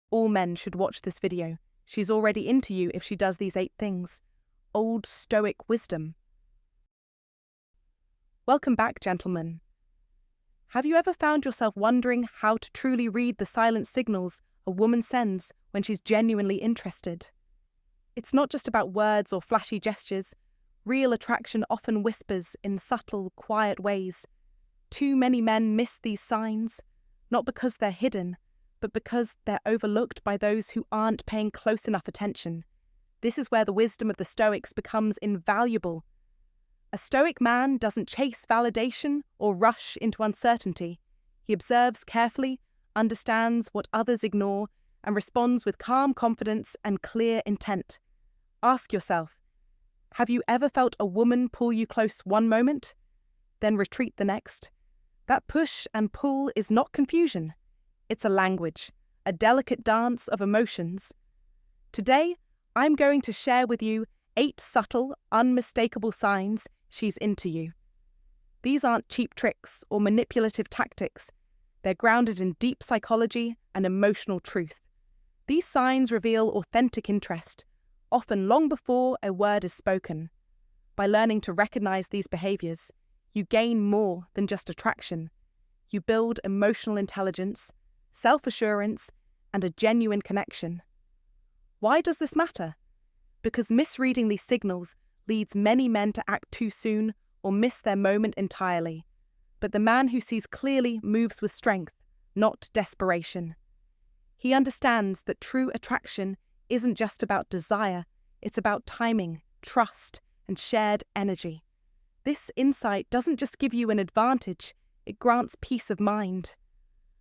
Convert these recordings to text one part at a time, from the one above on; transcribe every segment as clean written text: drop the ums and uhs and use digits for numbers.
All men should watch this video. She's already into you if she does these 8 things. Old Stoic Wisdom. Welcome back, gentlemen. Have you ever found yourself wondering how to truly read the silent signals a woman sends when she's genuinely interested? It's not just about words or flashy gestures. Real attraction often whispers in subtle, quiet ways. Too many men miss these signs, not because they're hidden, but because they're overlooked by those who aren't paying close enough attention. This is where the wisdom of the Stoics becomes invaluable. A Stoic man doesn't chase validation or rush into uncertainty. He observes carefully, understands what others ignore, and responds with calm confidence and clear intent. Ask yourself, have you ever felt a woman pull you close one moment, then retreat the next? That push and pull is not confusion. It's a language, a delicate dance of emotions. Today, I'm going to share with you 8 subtle, unmistakable signs she's into you. These aren't cheap tricks or manipulative tactics. They're grounded in deep psychology and emotional truth. These signs reveal authentic interest, often long before a word is spoken. By learning to recognize these behaviors, you gain more than just attraction. You build emotional intelligence, self-assurance, and a genuine connection. Why does this matter? Because misreading these signals leads many men to act too soon or miss their moment entirely. But the man who sees clearly moves with strength, not desperation. He understands that true attraction isn't just about desire, it's about timing, trust, and shared energy. This insight doesn't just give you an advantage, it grants peace of mind.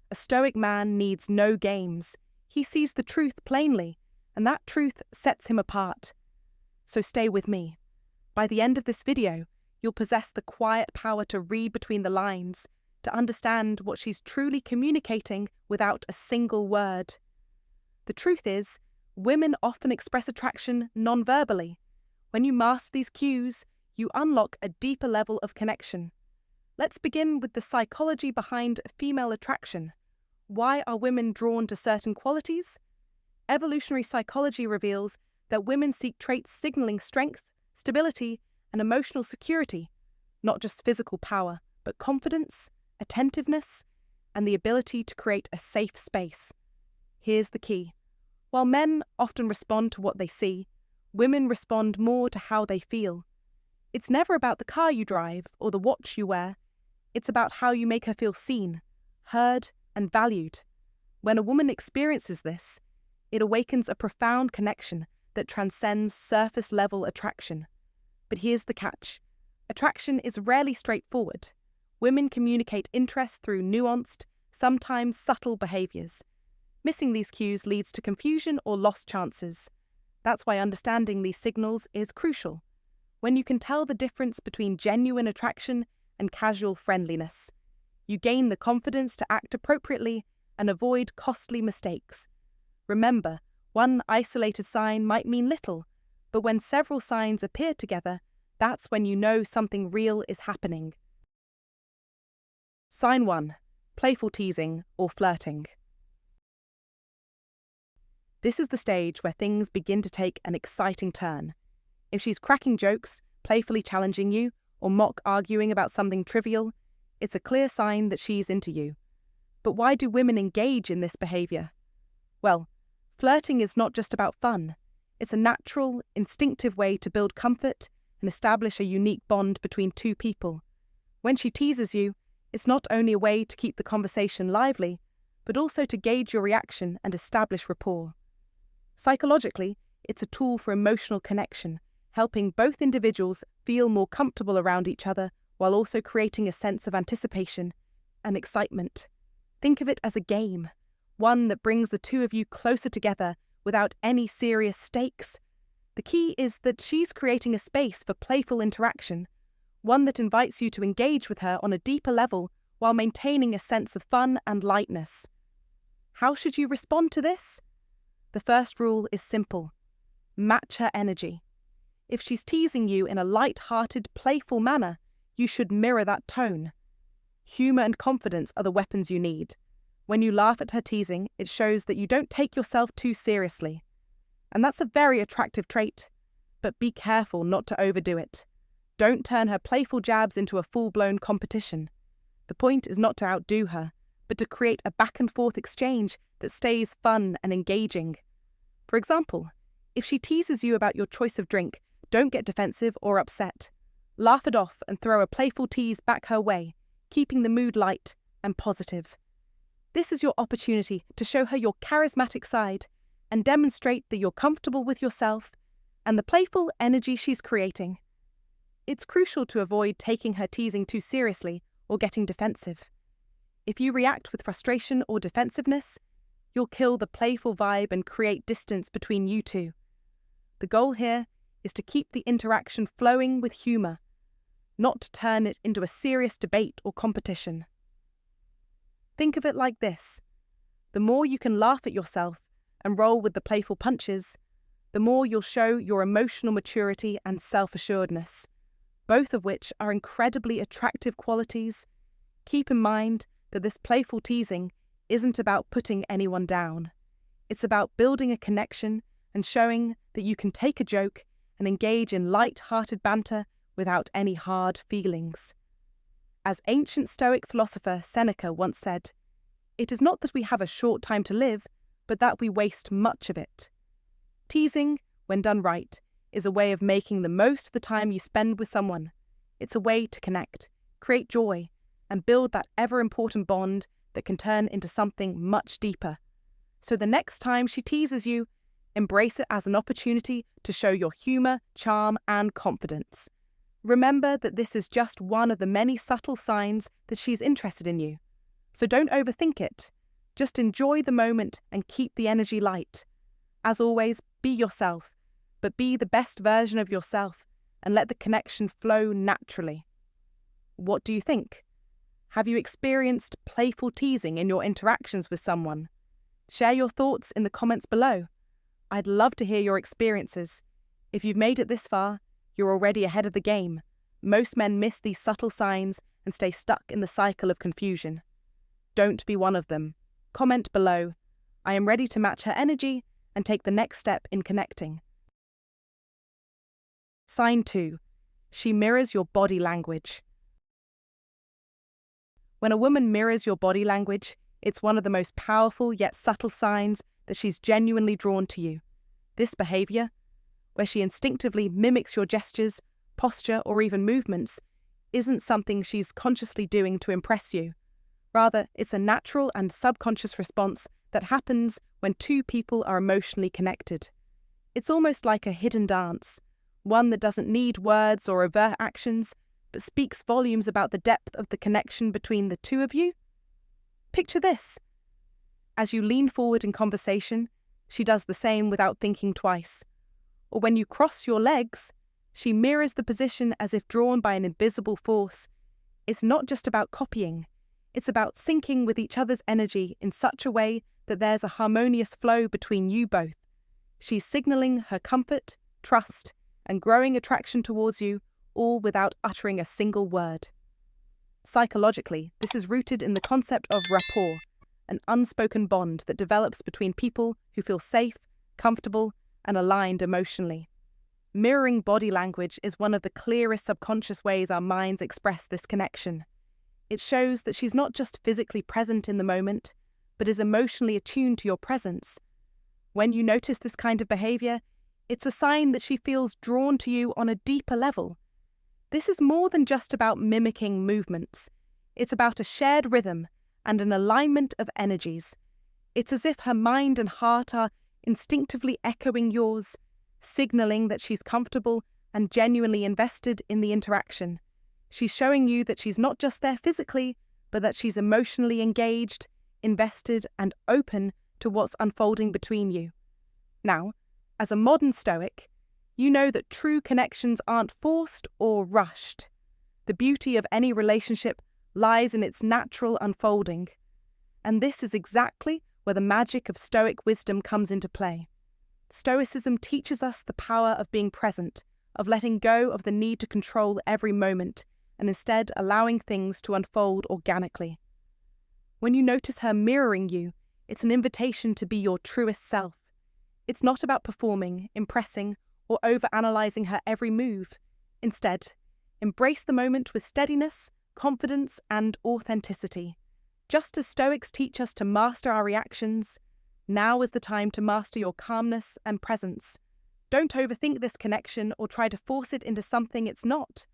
A Stoic man needs no games. He sees the truth plainly, and that truth sets him apart. So stay with me. By the end of this video, you'll possess the quiet power to read between the lines, to understand what she's truly communicating without a single word. The truth is, women often express attraction non-verbally. When you master these cues, you unlock a deeper level of connection. Let's begin with the psychology behind female attraction. Why are women drawn to certain qualities? Evolutionary psychology reveals that women seek traits signaling strength, stability, and emotional security, not just physical power, but confidence, attentiveness, and the ability to create a safe space. Here's the key. While men often respond to what they see, women respond more to how they feel. It's never about the car you drive or the watch you wear. It's about how you make her feel seen, heard, and valued. When a woman experiences this, it awakens a profound connection that transcends surface-level attraction. But here's the catch. Attraction is rarely straightforward. Women communicate interest through nuanced, sometimes subtle behaviors. Missing these cues leads to confusion or lost chances. That's why understanding these signals is crucial. When you can tell the difference between genuine attraction and casual friendliness, you gain the confidence to act appropriately and avoid costly mistakes. Remember, one isolated sign might mean little, but when several signs appear together, that's when you know something real is happening. Sign 1. Playful teasing or flirting. This is the stage where things begin to take an exciting turn. If she's cracking jokes, playfully challenging you, or mock arguing about something trivial, it's a clear sign that she's into you. But why do women engage in this behavior? Well, flirting is not just about fun. It's a natural, instinctive way to build comfort and establish a unique bond between two people. When she teases you, it's not only a way to keep the conversation lively, but also to gauge your reaction and establish rapport. Psychologically, it's a tool for emotional connection, helping both individuals feel more comfortable around each other while also creating a sense of anticipation and excitement. Think of it as a game, one that brings the two of you closer together without any serious stakes. The key is that she's creating a space for playful interaction, one that invites you to engage with her on a deeper level while maintaining a sense of fun and lightness. How should you respond to this? The first rule is simple. Match her energy. If she's teasing you in a light-hearted, playful manner, you should mirror that tone. Humor and confidence are the weapons you need. When you laugh at her teasing, it shows that you don't take yourself too seriously. And that's a very attractive trait. But be careful not to overdo it. Don't turn her playful jabs into a full-blown competition. The point is not to outdo her, but to create a back-and-forth exchange that stays fun and engaging. For example, if she teases you about your choice of drink, don't get defensive or upset. Laugh it off and throw a playful tease back her way, keeping the mood light and positive. This is your opportunity to show her your charismatic side and demonstrate that you're comfortable with yourself and the playful energy she's creating. It's crucial to avoid taking her teasing too seriously or getting defensive. If you react with frustration or defensiveness, you'll kill the playful vibe and create distance between you two. The goal here is to keep the interaction flowing with humour, not to turn it into a serious debate or competition. Think of it like this. The more you can laugh at yourself and roll with the playful punches, the more you'll show your emotional maturity and self-assuredness, both of which are incredibly attractive qualities. Keep in mind that this playful teasing isn't about putting anyone down. It's about building a connection and showing that you can take a joke and engage in light-hearted banter without any hard feelings. As ancient Stoic philosopher Seneca once said, "It is not that we have a short time to live, but that we waste much of it." Teasing, when done right, is a way of making the most of the time you spend with someone. It's a way to connect, create joy, and build that ever-important bond that can turn into something much deeper. So the next time she teases you, embrace it as an opportunity to show your humour, charm, and confidence. Remember that this is just one of the many subtle signs that she's interested in you. So don't overthink it. Just enjoy the moment and keep the energy light. As always, be yourself, but be the best version of yourself and let the connection flow naturally. What do you think? Have you experienced playful teasing in your interactions with someone? Share your thoughts in the comments below. I'd love to hear your experiences. If you've made it this far, you're already ahead of the game. Most men miss these subtle signs and stay stuck in the cycle of confusion. Don't be one of them. Comment below. I am ready to match her energy and take the next step in connecting. Sign 2. She mirrors your body language. When a woman mirrors your body language, it's one of the most powerful yet subtle signs that she's genuinely drawn to you. This behaviour, where she instinctively mimics your gestures, posture, or even movements, isn't something she's consciously doing to impress you. Rather, it's a natural and subconscious response that happens when two people are emotionally connected. It's almost like a hidden dance, one that doesn't need words or overt actions, but speaks volumes about the depth of the connection between the two of you. Picture this. As you lean forward in conversation, she does the same without thinking twice. Or when you cross your legs, she mirrors the position as if drawn by an invisible force. It's not just about copying. It's about syncing with each other's energy in such a way that there's a harmonious flow between you both. She's signalling her comfort, trust, and growing attraction towards you, all without uttering a single word. Psychologically, this is rooted in the concept of rapport, an unspoken bond that develops between people who feel safe, comfortable, and aligned emotionally. Mirroring body language is one of the clearest subconscious ways our minds express this connection. It shows that she's not just physically present in the moment, but is emotionally attuned to your presence. When you notice this kind of behaviour, it's a sign that she feels drawn to you on a deeper level. This is more than just about mimicking movements. It's about a shared rhythm and an alignment of energies. It's as if her mind and heart are instinctively echoing yours, signalling that she's comfortable and genuinely invested in the interaction. She's showing you that she's not just there physically, but that she's emotionally engaged, invested, and open to what's unfolding between you. Now, as a modern Stoic, you know that true connections aren't forced or rushed. The beauty of any relationship lies in its natural unfolding. And this is exactly where the magic of Stoic wisdom comes into play. Stoicism teaches us the power of being present, of letting go of the need to control every moment, and instead allowing things to unfold organically. When you notice her mirroring you, it's an invitation to be your truest self. It's not about performing, impressing, or overanalyzing her every move. Instead, embrace the moment with steadiness, confidence, and authenticity. Just as Stoics teach us to master our reactions, now is the time to master your calmness and presence. Don't overthink this connection or try to force it into something it's not.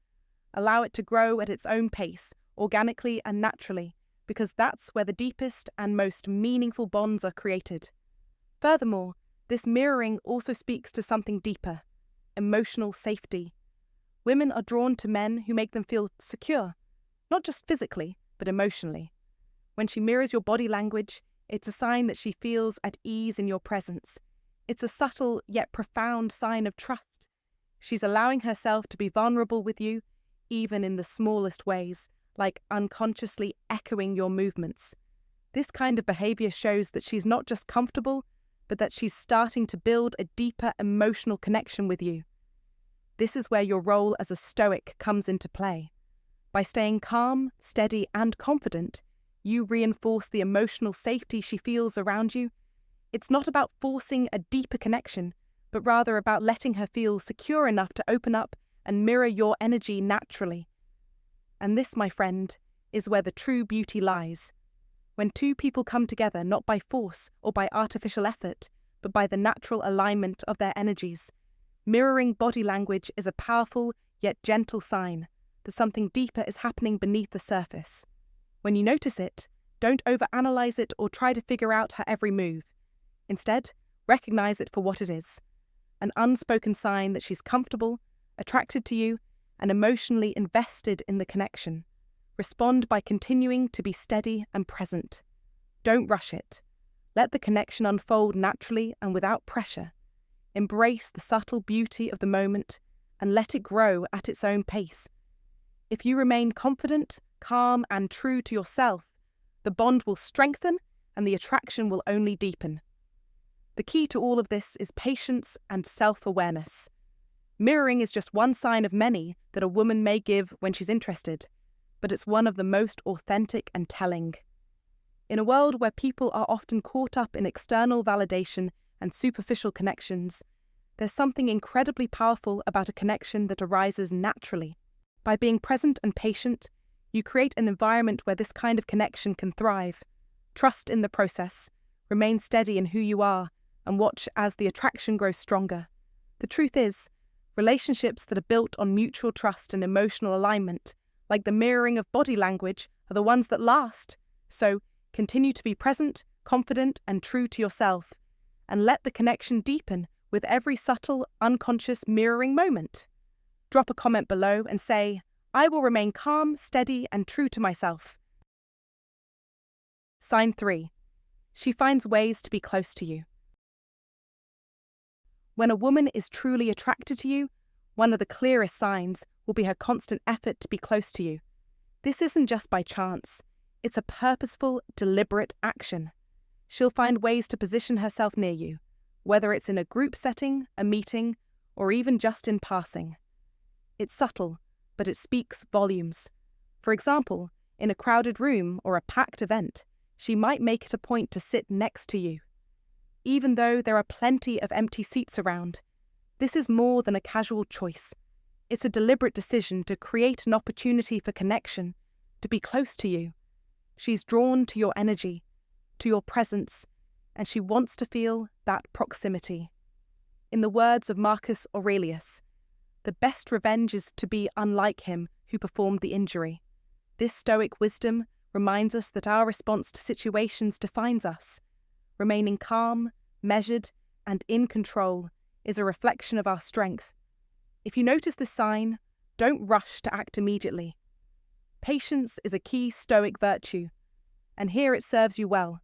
Allow it to grow at its own pace, organically and naturally, because that's where the deepest and most meaningful bonds are created. Furthermore, this mirroring also speaks to something deeper: emotional safety. Women are drawn to men who make them feel secure, not just physically, but emotionally. When she mirrors your body language, it's a sign that she feels at ease in your presence. It's a subtle yet profound sign of trust. She's allowing herself to be vulnerable with you, even in the smallest ways, like unconsciously echoing your movements. This kind of behavior shows that she's not just comfortable, but that she's starting to build a deeper emotional connection with you. This is where your role as a Stoic comes into play. By staying calm, steady, and confident, you reinforce the emotional safety she feels around you. It's not about forcing a deeper connection, but rather about letting her feel secure enough to open up and mirror your energy naturally. And this, my friend, is where the true beauty lies. When two people come together not by force or by artificial effort, but by the natural alignment of their energies, mirroring body language is a powerful yet gentle sign that something deeper is happening beneath the surface. When you notice it, don't overanalyze it or try to figure out her every move. Instead, recognize it for what it is: an unspoken sign that she's comfortable, attracted to you, and emotionally invested in the connection. Respond by continuing to be steady and present. Don't rush it. Let the connection unfold naturally and without pressure. Embrace the subtle beauty of the moment and let it grow at its own pace. If you remain confident, calm, and true to yourself, the bond will strengthen and the attraction will only deepen. The key to all of this is patience and self-awareness. Mirroring is just one sign of many that a woman may give when she's interested, but it's one of the most authentic and telling. In a world where people are often caught up in external validation and superficial connections, there's something incredibly powerful about a connection that arises naturally. By being present and patient, you create an environment where this kind of connection can thrive. Trust in the process, remain steady in who you are, and watch as the attraction grows stronger. The truth is, relationships that are built on mutual trust and emotional alignment, like the mirroring of body language, are the ones that last. So, continue to be present, confident, and true to yourself, and let the connection deepen with every subtle, unconscious mirroring moment. Drop a comment below and say, "I will remain calm, steady, and true to myself." Sign 3. She finds ways to be close to you. When a woman is truly attracted to you, one of the clearest signs will be her constant effort to be close to you. This isn't just by chance. It's a purposeful, deliberate action. She'll find ways to position herself near you, whether it's in a group setting, a meeting, or even just in passing. It's subtle, but it speaks volumes. For example, in a crowded room or a packed event, she might make it a point to sit next to you. Even though there are plenty of empty seats around, this is more than a casual choice. It's a deliberate decision to create an opportunity for connection, to be close to you. She's drawn to your energy, to your presence, and she wants to feel that proximity. In the words of Marcus Aurelius, the best revenge is to be unlike him who performed the injury. This Stoic wisdom reminds us that our response to situations defines us. Remaining calm, measured, and in control is a reflection of our strength. If you notice this sign, don't rush to act immediately. Patience is a key Stoic virtue, and here it serves you well.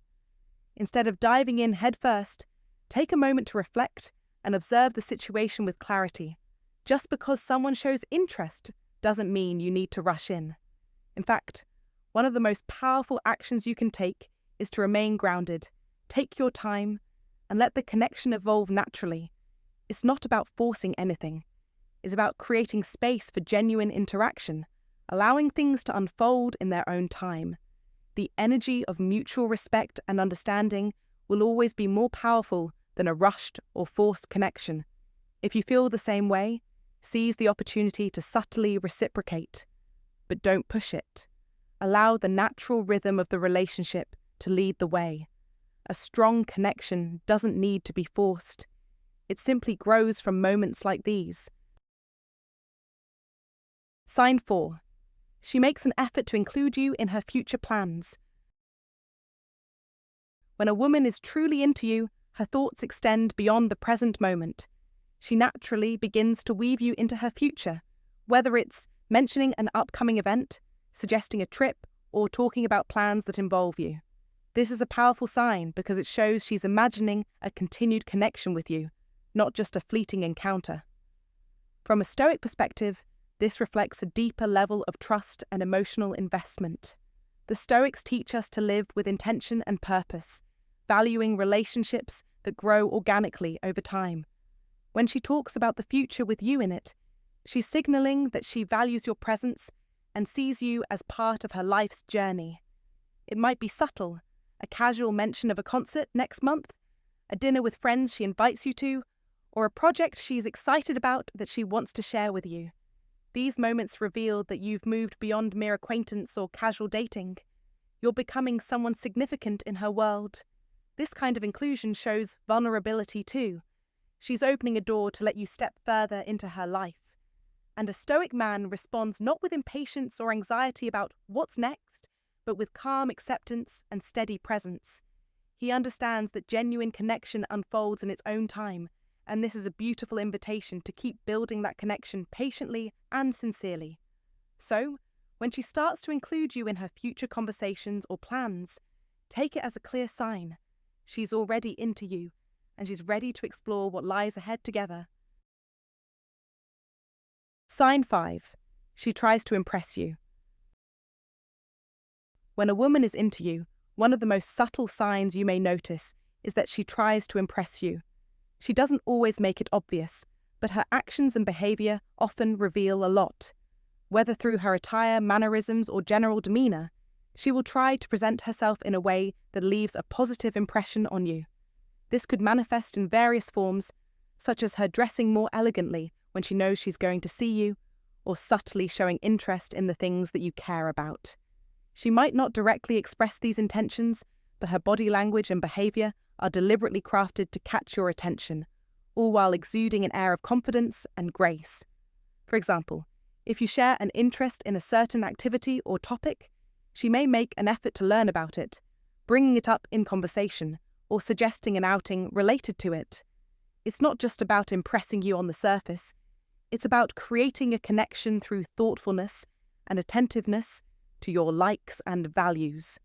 Instead of diving in headfirst, take a moment to reflect and observe the situation with clarity. Just because someone shows interest doesn't mean you need to rush in. In fact, one of the most powerful actions you can take is to remain grounded. Take your time and let the connection evolve naturally. It's not about forcing anything. It's about creating space for genuine interaction, allowing things to unfold in their own time. the energy of mutual respect and understanding will always be more powerful than a rushed or forced connection. If you feel the same way, seize the opportunity to subtly reciprocate, but don't push it. Allow the natural rhythm of the relationship to lead the way. A strong connection doesn't need to be forced. It simply grows from moments like these. Sign 4. She makes an effort to include you in her future plans. When a woman is truly into you, her thoughts extend beyond the present moment. She naturally begins to weave you into her future, whether it's mentioning an upcoming event, suggesting a trip, or talking about plans that involve you. This is a powerful sign because it shows she's imagining a continued connection with you, not just a fleeting encounter. From a Stoic perspective, this reflects a deeper level of trust and emotional investment. The Stoics teach us to live with intention and purpose, valuing relationships that grow organically over time. When she talks about the future with you in it, she's signaling that she values your presence and sees you as part of her life's journey. It might be subtle, a casual mention of a concert next month, a dinner with friends she invites you to, or a project she's excited about that she wants to share with you. These moments reveal that you've moved beyond mere acquaintance or casual dating. You're becoming someone significant in her world. This kind of inclusion shows vulnerability too. She's opening a door to let you step further into her life. And a Stoic man responds not with impatience or anxiety about what's next, but with calm acceptance and steady presence. He understands that genuine connection unfolds in its own time, and this is a beautiful invitation to keep building that connection patiently and sincerely. So, when she starts to include you in her future conversations or plans, take it as a clear sign. She's already into you, and she's ready to explore what lies ahead together. Sign 5. She tries to impress you. When a woman is into you, one of the most subtle signs you may notice is that she tries to impress you. She doesn't always make it obvious, but her actions and behavior often reveal a lot. Whether through her attire, mannerisms, or general demeanor, she will try to present herself in a way that leaves a positive impression on you. This could manifest in various forms, such as her dressing more elegantly when she knows she's going to see you, or subtly showing interest in the things that you care about. She might not directly express these intentions, but her body language and behavior are deliberately crafted to catch your attention, all while exuding an air of confidence and grace. For example, if you share an interest in a certain activity or topic, she may make an effort to learn about it, bringing it up in conversation, or suggesting an outing related to it. It's not just about impressing you on the surface, it's about creating a connection through thoughtfulness and attentiveness to your likes and values.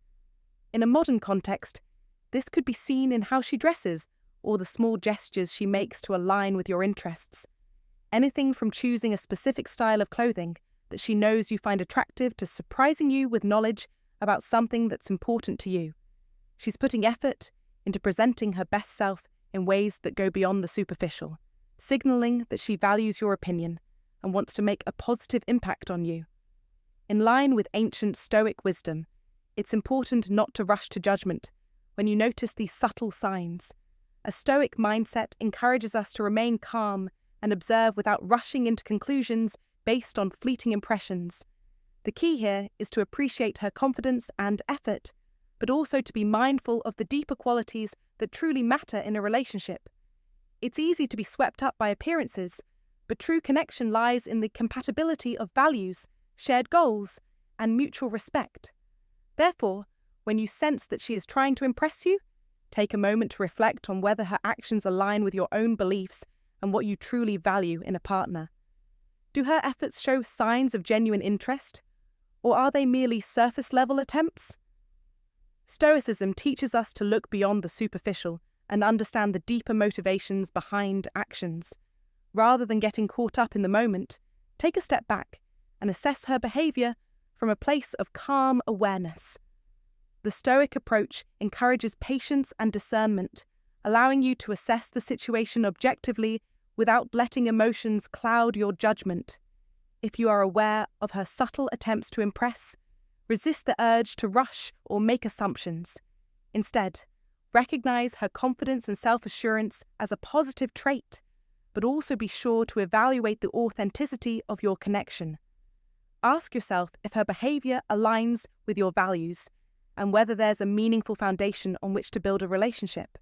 In a modern context, this could be seen in how she dresses or the small gestures she makes to align with your interests. Anything from choosing a specific style of clothing that she knows you find attractive to surprising you with knowledge about something that's important to you. She's putting effort into presenting her best self in ways that go beyond the superficial, signaling that she values your opinion and wants to make a positive impact on you. In line with ancient Stoic wisdom, it's important not to rush to judgment when you notice these subtle signs. A Stoic mindset encourages us to remain calm and observe without rushing into conclusions based on fleeting impressions. The key here is to appreciate her confidence and effort, but also to be mindful of the deeper qualities that truly matter in a relationship. It's easy to be swept up by appearances, but true connection lies in the compatibility of values, shared goals, and mutual respect. Therefore, when you sense that she is trying to impress you, take a moment to reflect on whether her actions align with your own beliefs and what you truly value in a partner. Do her efforts show signs of genuine interest, or are they merely surface-level attempts? Stoicism teaches us to look beyond the superficial and understand the deeper motivations behind actions. Rather than getting caught up in the moment, take a step back and assess her behavior from a place of calm awareness. The Stoic approach encourages patience and discernment, allowing you to assess the situation objectively without letting emotions cloud your judgment. If you are aware of her subtle attempts to impress, Resist the urge to rush or make assumptions. Instead, recognize her confidence and self-assurance as a positive trait, but also be sure to evaluate the authenticity of your connection. Ask yourself if her behavior aligns with your values and whether there's a meaningful foundation on which to build a relationship.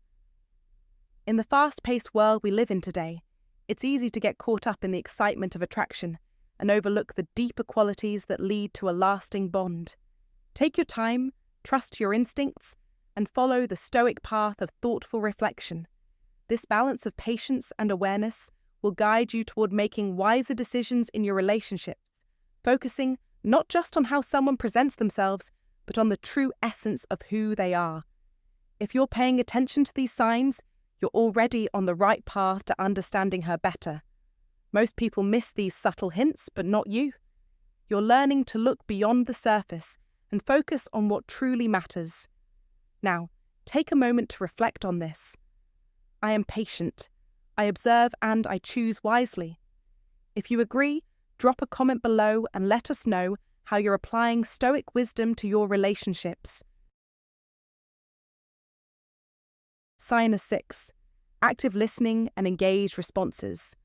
In the fast-paced world we live in today, it's easy to get caught up in the excitement of attraction and overlook the deeper qualities that lead to a lasting bond. Take your time, trust your instincts, and follow the Stoic path of thoughtful reflection. This balance of patience and awareness will guide you toward making wiser decisions in your relationships, focusing not just on how someone presents themselves, but on the true essence of who they are. If you're paying attention to these signs, you're already on the right path to understanding her better. Most people miss these subtle hints, but not you. You're learning to look beyond the surface and focus on what truly matters. Now, take a moment to reflect on this. I am patient. I observe and I choose wisely. If you agree, drop a comment below and let us know how you're applying Stoic wisdom to your relationships. Sign 6. Active listening and engaged responses.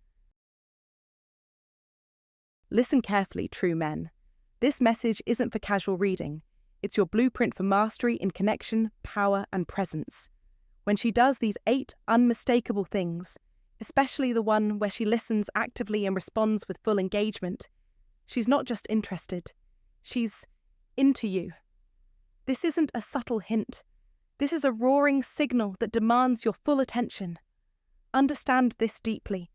Listen carefully, true men. This message isn't for casual reading. It's your blueprint for mastery in connection, power, and presence. When she does these 8 unmistakable things, especially the one where she listens actively and responds with full engagement, she's not just interested. She's into you. This isn't a subtle hint. This is a roaring signal that demands your full attention. Understand this deeply.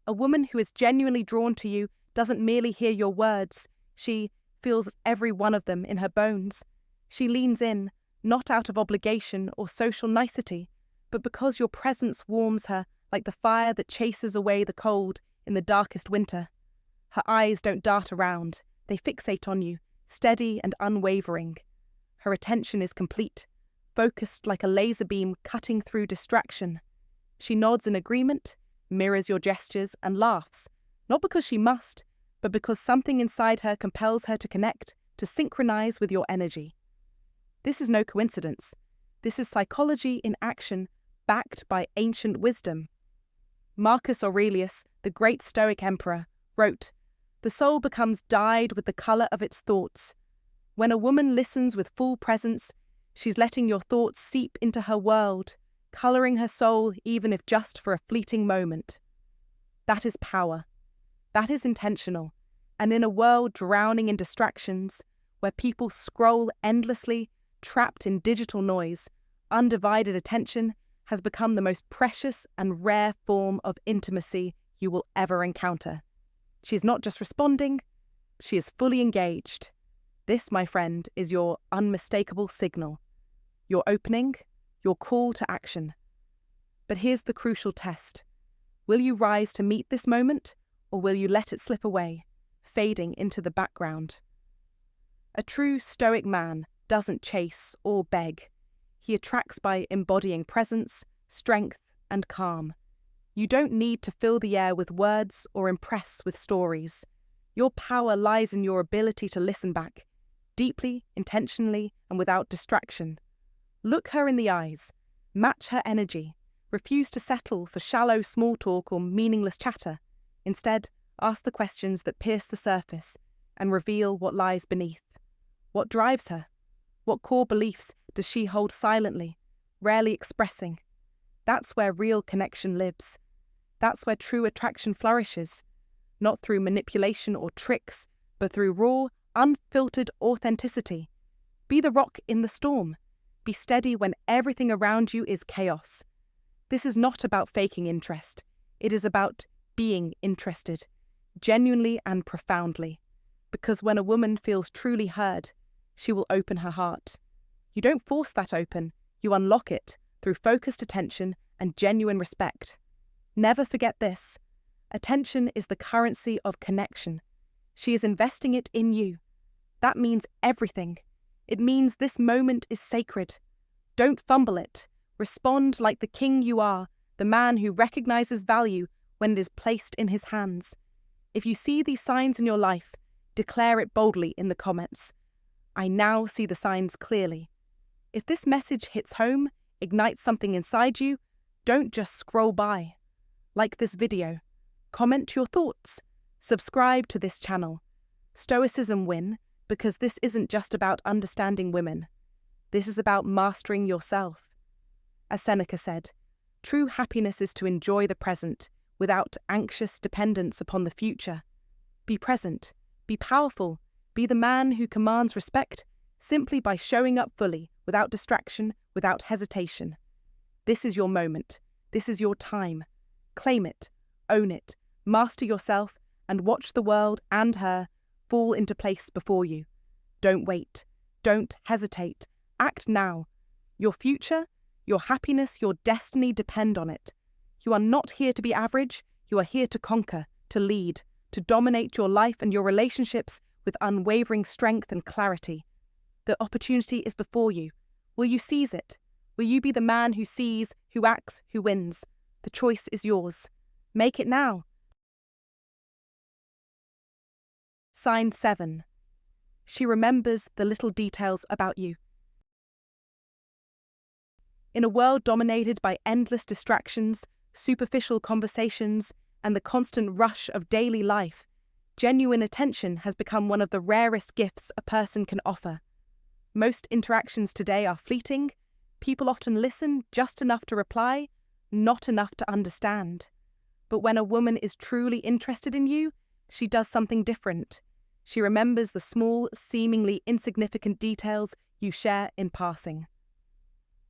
A woman who is genuinely drawn to you doesn't merely hear your words. She feels every one of them in her bones. She leans in, not out of obligation or social nicety, but because your presence warms her like the fire that chases away the cold in the darkest winter. Her eyes don't dart around. They fixate on you, steady and unwavering. Her attention is complete, focused like a laser beam cutting through distraction. She nods in agreement, mirrors your gestures, and laughs, not because she must, but because something inside her compels her to connect, to synchronize with your energy. This is no coincidence. This is psychology in action, backed by ancient wisdom. Marcus Aurelius, the great Stoic emperor, wrote, "The soul becomes dyed with the color of its thoughts. When a woman listens with full presence, she's letting your thoughts seep into her world, coloring her soul even if just for a fleeting moment." That is power. That is intentional. And in a world drowning in distractions, where people scroll endlessly, trapped in digital noise, undivided attention has become the most precious and rare form of intimacy you will ever encounter. She is not just responding, she is fully engaged. This, my friend, is your unmistakable signal, your opening, your call to action. But here's the crucial test. Will you rise to meet this moment, or will you let it slip away, fading into the background? A true Stoic man doesn't chase or beg. He attracts by embodying presence, strength, and calm. You don't need to fill the air with words or impress with stories. Your power lies in your ability to listen back, deeply, intentionally, and without distraction. Look her in the eyes, match her energy, refuse to settle for shallow small talk or meaningless chatter. Instead, ask the questions that pierce the surface and reveal what lies beneath. What drives her? What core beliefs does she hold silently, rarely expressing? That's where real connection lives. That's where true attraction flourishes, not through manipulation or tricks, but through raw, unfiltered authenticity. Be the rock in the storm. Be steady when everything around you is chaos. This is not about faking interest. It is about being interested, genuinely and profoundly. Because when a woman feels truly heard, she will open her heart. You don't force that open, you unlock it through focused attention and genuine respect. Never forget this. Attention is the currency of connection. She is investing it in you. That means everything. It means this moment is sacred. Don't fumble it. Respond like the king you are, the man who recognizes value when it is placed in his hands. If you see these signs in your life, declare it boldly in the comments. I now see the signs clearly. If this message hits home, ignites something inside you, don't just scroll by. Like this video, comment your thoughts, subscribe to this channel. Stoicism win, because this isn't just about understanding women. This is about mastering yourself. As Seneca said, true happiness is to enjoy the present without anxious dependence upon the future. Be present, be powerful, be the man who commands respect simply by showing up fully, without distraction, without hesitation. This is your moment. This is your time. Claim it, own it, master yourself, and watch the world and her fall into place before you. Don't wait. Don't hesitate. Act now. Your future, your happiness, your destiny depend on it. You are not here to be average. You are here to conquer, to lead, to dominate your life and your relationships with unwavering strength and clarity. The opportunity is before you. Will you seize it? Will you be the man who sees, who acts, who wins? The choice is yours. Make it now. Sign 7. She remembers the little details about you. In a world dominated by endless distractions, superficial conversations, and the constant rush of daily life, genuine attention has become one of the rarest gifts a person can offer. Most interactions today are fleeting. People often listen just enough to reply, not enough to understand. But when a woman is truly interested in you, she does something different. She remembers the small, seemingly insignificant details you share in passing.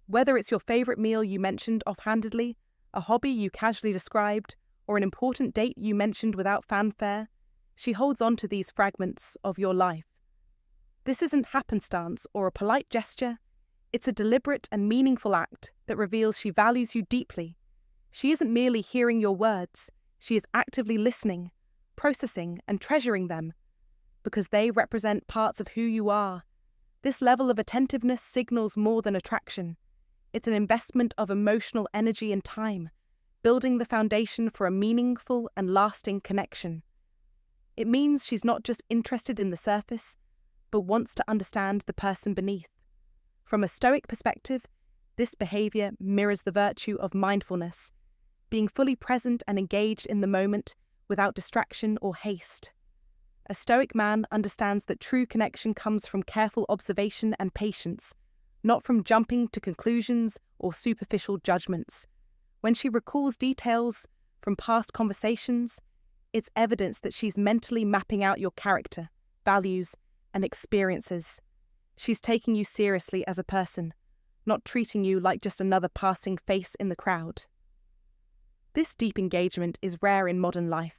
Whether it's your favorite meal you mentioned offhandedly, a hobby you casually described, or an important date you mentioned without fanfare, she holds on to these fragments of your life. This isn't happenstance or a polite gesture. It's a deliberate and meaningful act that reveals she values you deeply. She isn't merely hearing your words, she is actively listening, processing, and treasuring them, because they represent parts of who you are. This level of attentiveness signals more than attraction. It's an investment of emotional energy and time, building the foundation for a meaningful and lasting connection. It means she's not just interested in the surface, but wants to understand the person beneath. From a Stoic perspective, this behavior mirrors the virtue of mindfulness, being fully present and engaged in the moment without distraction or haste. A Stoic man understands that true connection comes from careful observation and patience, not from jumping to conclusions or superficial judgments. When she recalls details from past conversations, it's evidence that she's mentally mapping out your character, values, and experiences. She's taking you seriously as a person, not treating you like just another passing face in the crowd. This deep engagement is rare in modern life,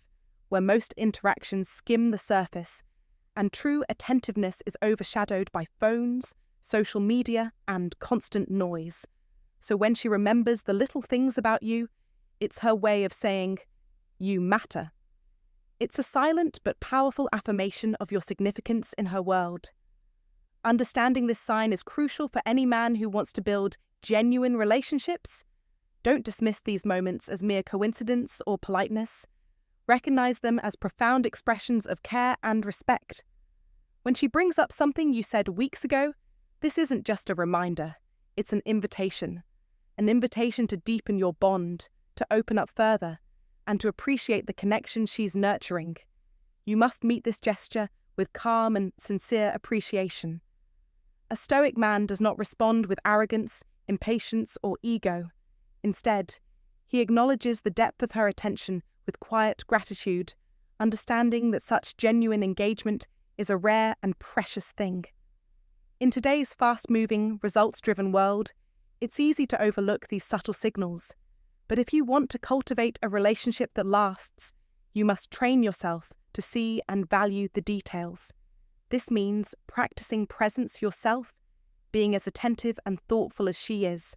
where most interactions skim the surface, and true attentiveness is overshadowed by phones, social media, and constant noise. So when she remembers the little things about you, it's her way of saying, "You matter." It's a silent but powerful affirmation of your significance in her world. Understanding this sign is crucial for any man who wants to build genuine relationships. Don't dismiss these moments as mere coincidence or politeness. Recognize them as profound expressions of care and respect. When she brings up something you said weeks ago, this isn't just a reminder, it's an invitation to deepen your bond, to open up further, and to appreciate the connection she's nurturing. You must meet this gesture with calm and sincere appreciation. A Stoic man does not respond with arrogance, impatience, or ego. Instead, he acknowledges the depth of her attention with quiet gratitude, understanding that such genuine engagement is a rare and precious thing. In today's fast-moving, results-driven world, it's easy to overlook these subtle signals. But if you want to cultivate a relationship that lasts, you must train yourself to see and value the details. This means practicing presence yourself, being as attentive and thoughtful as she is.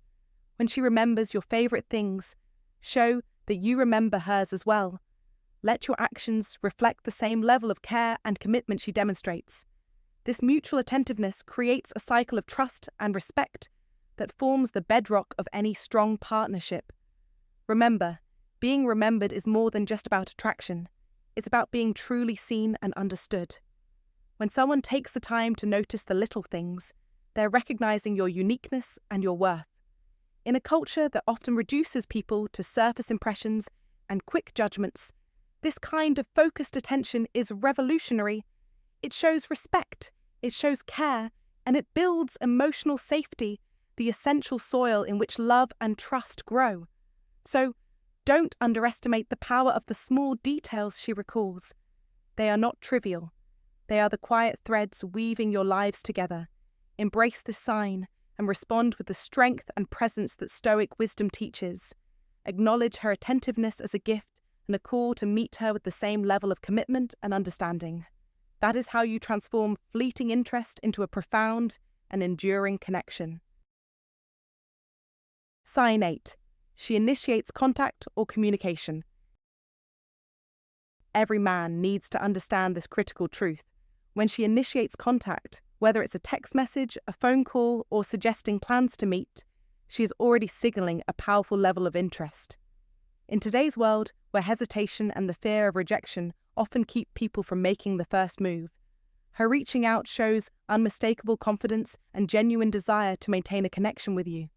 When she remembers your favorite things, show that you remember hers as well. Let your actions reflect the same level of care and commitment she demonstrates. This mutual attentiveness creates a cycle of trust and respect that forms the bedrock of any strong partnership. Remember, being remembered is more than just about attraction. It's about being truly seen and understood. When someone takes the time to notice the little things, they're recognizing your uniqueness and your worth. In a culture that often reduces people to surface impressions and quick judgments, this kind of focused attention is revolutionary. It shows respect, it shows care, and it builds emotional safety, the essential soil in which love and trust grow. So, don't underestimate the power of the small details she recalls. They are not trivial. They are the quiet threads weaving your lives together. Embrace this sign and respond with the strength and presence that Stoic wisdom teaches. Acknowledge her attentiveness as a gift and a call to meet her with the same level of commitment and understanding. That is how you transform fleeting interest into a profound and enduring connection. Sign 8. She initiates contact or communication. Every man needs to understand this critical truth. When she initiates contact, whether it's a text message, a phone call, or suggesting plans to meet, she is already signaling a powerful level of interest. In today's world, where hesitation and the fear of rejection often keep people from making the first move, her reaching out shows unmistakable confidence and genuine desire to maintain a connection with you.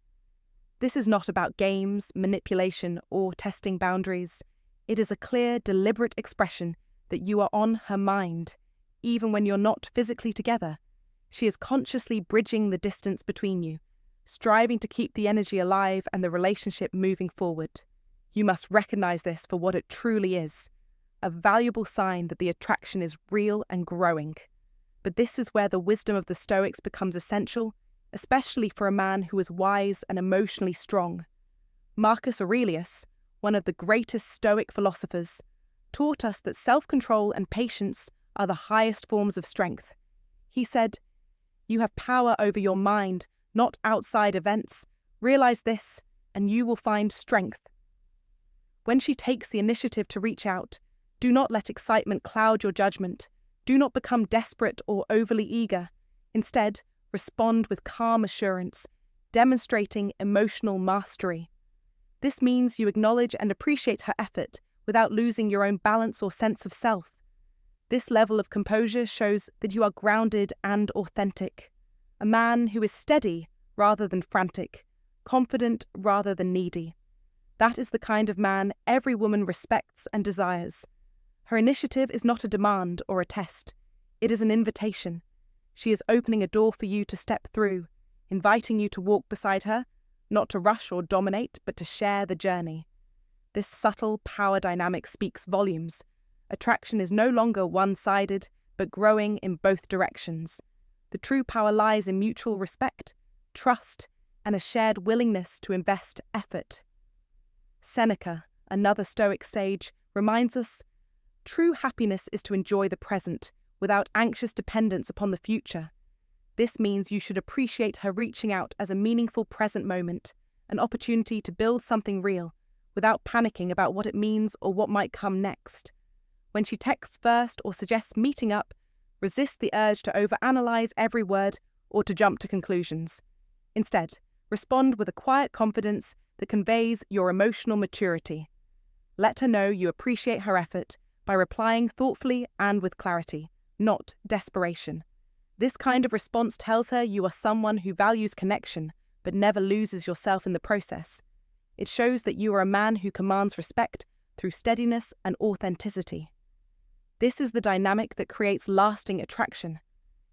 This is not about games, manipulation, or testing boundaries. It is a clear, deliberate expression that you are on her mind, even when you're not physically together. She is consciously bridging the distance between you, striving to keep the energy alive and the relationship moving forward. You must recognize this for what it truly is, a valuable sign that the attraction is real and growing. But this is where the wisdom of the Stoics becomes essential, especially for a man who is wise and emotionally strong. Marcus Aurelius, one of the greatest Stoic philosophers, taught us that self-control and patience are the highest forms of strength. He said, "You have power over your mind, not outside events. Realize this, and you will find strength." When she takes the initiative to reach out, do not let excitement cloud your judgment. Do not become desperate or overly eager. Instead, respond with calm assurance, demonstrating emotional mastery. This means you acknowledge and appreciate her effort without losing your own balance or sense of self. This level of composure shows that you are grounded and authentic, a man who is steady rather than frantic, confident rather than needy. That is the kind of man every woman respects and desires. Her initiative is not a demand or a test. It is an invitation. She is opening a door for you to step through, inviting you to walk beside her, not to rush or dominate, but to share the journey. This subtle power dynamic speaks volumes. Attraction is no longer one-sided, but growing in both directions. The true power lies in mutual respect, trust, and a shared willingness to invest effort. Seneca, another Stoic sage, reminds us, true happiness is to enjoy the present, without anxious dependence upon the future. This means you should appreciate her reaching out as a meaningful present moment, an opportunity to build something real, without panicking about what it means or what might come next. When she texts first or suggests meeting up, resist the urge to overanalyze every word or to jump to conclusions. Instead, respond with a quiet confidence that conveys your emotional maturity. Let her know you appreciate her effort by replying thoughtfully and with clarity, not desperation. This kind of response tells her you are someone who values connection, but never loses yourself in the process. It shows that you are a man who commands respect through steadiness and authenticity. This is the dynamic that creates lasting attraction.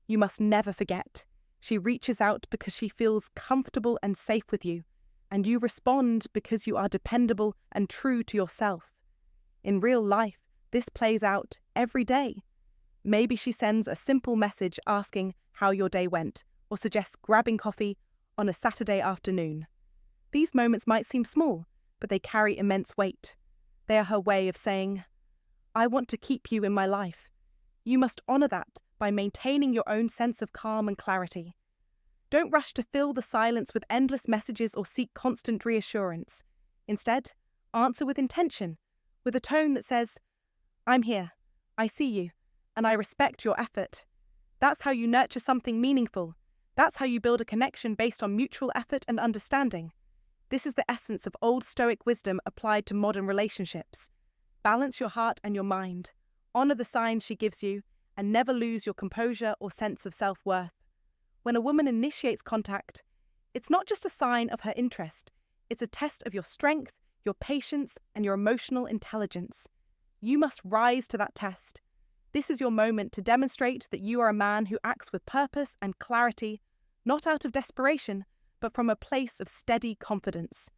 You must never forget, she reaches out because she feels comfortable and safe with you, and you respond because you are dependable and true to yourself. In real life, this plays out every day. Maybe she sends a simple message asking how your day went, or suggests grabbing coffee on a Saturday afternoon. These moments might seem small, but they carry immense weight. They are her way of saying, "I want to keep you in my life." You must honor that by maintaining your own sense of calm and clarity. Don't rush to fill the silence with endless messages or seek constant reassurance. Instead, answer with intention, with a tone that says, "I'm here, I see you, and I respect your effort." That's how you nurture something meaningful. That's how you build a connection based on mutual effort and understanding. This is the essence of Old Stoic wisdom applied to modern relationships. Balance your heart and your mind. Honor the signs she gives you, and never lose your composure or sense of self-worth. When a woman initiates contact, it's not just a sign of her interest, it's a test of your strength, your patience, and your emotional intelligence. You must rise to that test. This is your moment to demonstrate that you are a man who acts with purpose and clarity, not out of desperation, but from a place of steady confidence.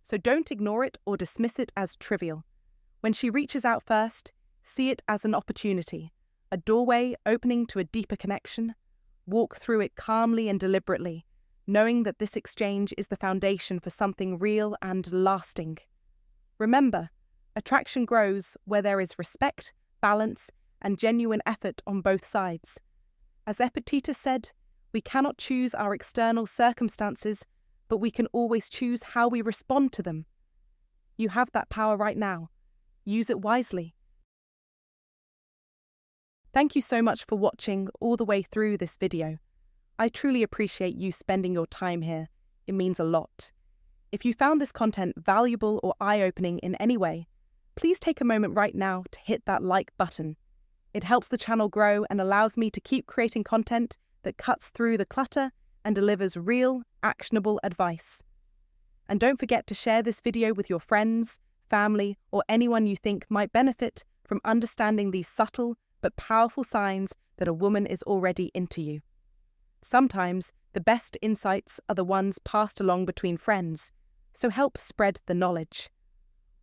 So don't ignore it or dismiss it as trivial. When she reaches out first, see it as an opportunity, a doorway opening to a deeper connection. Walk through it calmly and deliberately, knowing that this exchange is the foundation for something real and lasting. Remember, attraction grows where there is respect, balance, and genuine effort on both sides. As Epictetus said, we cannot choose our external circumstances, but we can always choose how we respond to them. You have that power right now. Use it wisely. Thank you so much for watching all the way through this video. I truly appreciate you spending your time here. It means a lot. If you found this content valuable or eye-opening in any way, please take a moment right now to hit that like button. It helps the channel grow and allows me to keep creating content that cuts through the clutter and delivers real, actionable advice. And don't forget to share this video with your friends, family, or anyone you think might benefit from understanding these subtle but powerful signs that a woman is already into you. Sometimes the best insights are the ones passed along between friends, so help spread the knowledge.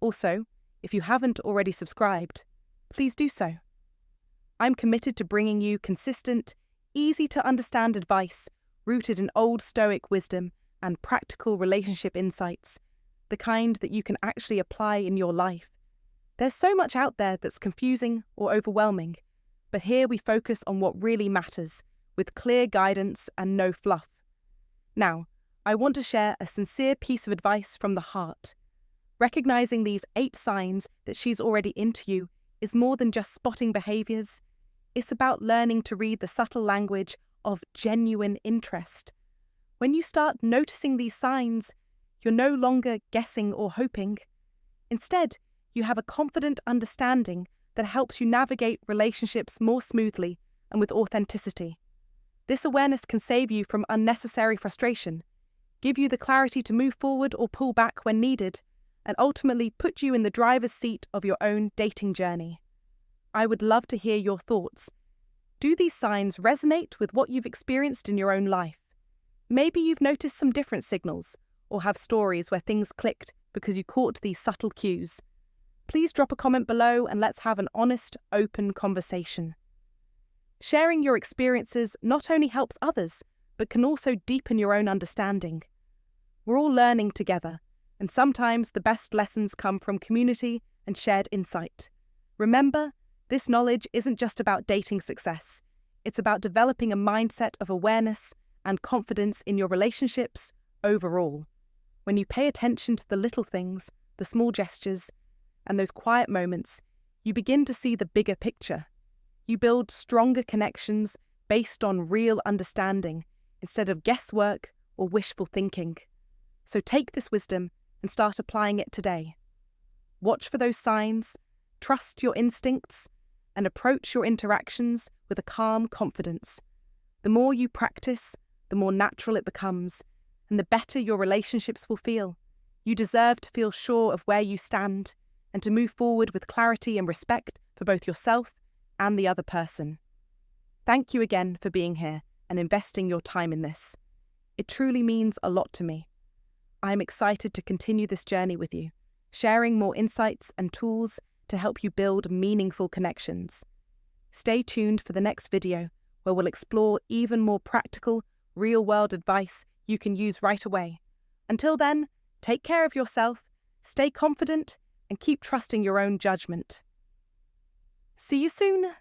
Also, if you haven't already subscribed, please do so. I'm committed to bringing you consistent, easy-to-understand advice rooted in old Stoic wisdom and practical relationship insights, the kind that you can actually apply in your life. There's so much out there that's confusing or overwhelming, but here we focus on what really matters, with clear guidance and no fluff. Now, I want to share a sincere piece of advice from the heart. Recognizing these 8 signs that she's already into you is more than just spotting behaviors. It's about learning to read the subtle language of genuine interest. When you start noticing these signs, you're no longer guessing or hoping. Instead, you have a confident understanding that helps you navigate relationships more smoothly and with authenticity. This awareness can save you from unnecessary frustration, give you the clarity to move forward or pull back when needed, and ultimately put you in the driver's seat of your own dating journey. I would love to hear your thoughts. Do these signs resonate with what you've experienced in your own life? Maybe you've noticed some different signals, or have stories where things clicked because you caught these subtle cues. Please drop a comment below and let's have an honest, open conversation. Sharing your experiences not only helps others, but can also deepen your own understanding. We're all learning together, and sometimes the best lessons come from community and shared insight. Remember, this knowledge isn't just about dating success. It's about developing a mindset of awareness and confidence in your relationships overall. When you pay attention to the little things, the small gestures, and those quiet moments, you begin to see the bigger picture. You build stronger connections based on real understanding instead of guesswork or wishful thinking. So take this wisdom and start applying it today. Watch for those signs, trust your instincts, and approach your interactions with a calm confidence. The more you practice, the more natural it becomes, and the better your relationships will feel. You deserve to feel sure of where you stand and to move forward with clarity and respect for both yourself and the other person. Thank you again for being here and investing your time in this. It truly means a lot to me. I'm excited to continue this journey with you, sharing more insights and tools to help you build meaningful connections. Stay tuned for the next video where we'll explore even more practical, real-world advice you can use right away. Until then, take care of yourself, stay confident, and keep trusting your own judgment. See you soon!